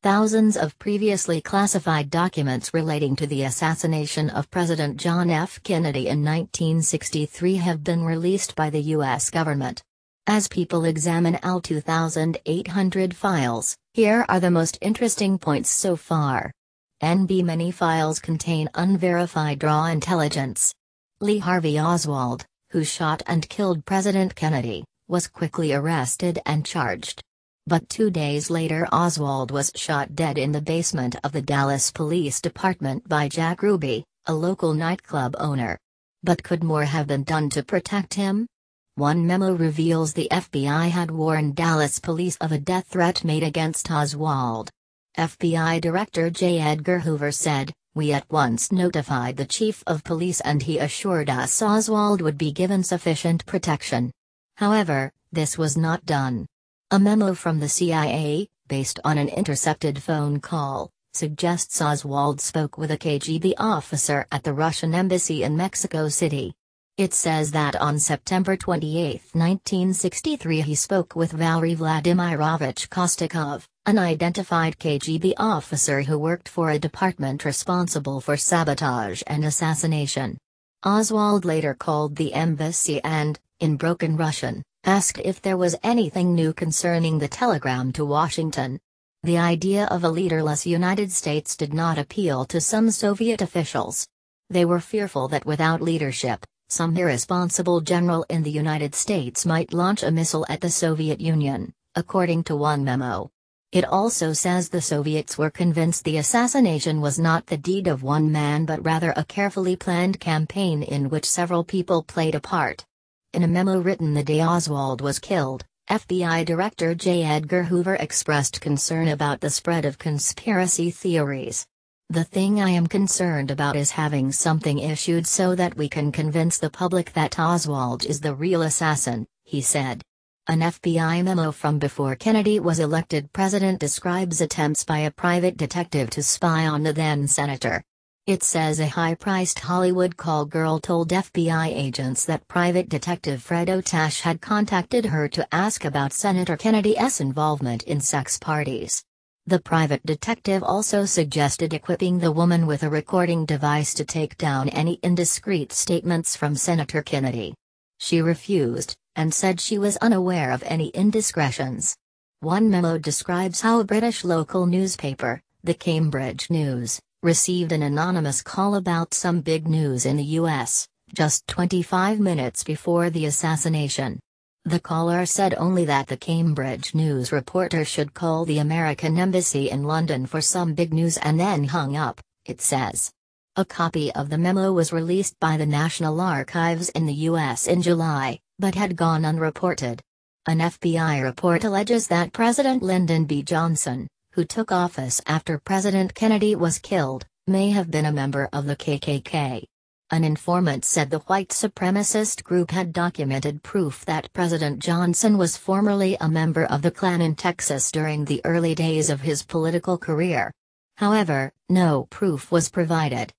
Thousands of previously classified documents relating to the assassination of President John F. Kennedy in 1963 have been released by the U.S. government. As people examine all 2,800 files, here are the most interesting points so far. Many files contain unverified raw intelligence. Lee Harvey Oswald, who shot and killed President Kennedy, was quickly arrested and charged. But 2 days later Oswald was shot dead in the basement of the Dallas Police Department by Jack Ruby, a local nightclub owner. But could more have been done to protect him? One memo reveals the FBI had warned Dallas police of a death threat made against Oswald. FBI Director J. Edgar Hoover said, "We at once notified the Chief of Police and he assured us Oswald would be given sufficient protection." However, this was not done. A memo from the CIA, based on an intercepted phone call, suggests Oswald spoke with a KGB officer at the Russian embassy in Mexico City. It says that on September 28, 1963 he spoke with Valery Vladimirovich Kostikov, an identified KGB officer who worked for a department responsible for sabotage and assassination. Oswald later called the embassy and, in broken Russian, asked if there was anything new concerning the telegram to Washington. The idea of a leaderless United States did not appeal to some Soviet officials. They were fearful that without leadership, some irresponsible general in the United States might launch a missile at the Soviet Union, according to one memo. It also says the Soviets were convinced the assassination was not the deed of one man but rather a carefully planned campaign in which several people played a part. In a memo written the day Oswald was killed, FBI Director J. Edgar Hoover expressed concern about the spread of conspiracy theories. "The thing I am concerned about is having something issued so that we can convince the public that Oswald is the real assassin," he said. An FBI memo from before Kennedy was elected president describes attempts by a private detective to spy on the then-senator. It says a high-priced Hollywood call girl told FBI agents that private detective Fred Otash had contacted her to ask about Senator Kennedy's involvement in sex parties. The private detective also suggested equipping the woman with a recording device to take down any indiscreet statements from Senator Kennedy. She refused, and said she was unaware of any indiscretions. One memo describes how a British local newspaper, the Cambridge News, received an anonymous call about some big news in the U.S., just 25 minutes before the assassination. The caller said only that the Cambridge News reporter should call the American Embassy in London for some big news and then hung up, it says. A copy of the memo was released by the National Archives in the U.S. in July, but had gone unreported. An FBI report alleges that President Lyndon B. Johnson, who took office after President Kennedy was killed, may have been a member of the KKK. An informant said the white supremacist group had documented proof that President Johnson was formerly a member of the Klan in Texas during the early days of his political career. However, no proof was provided.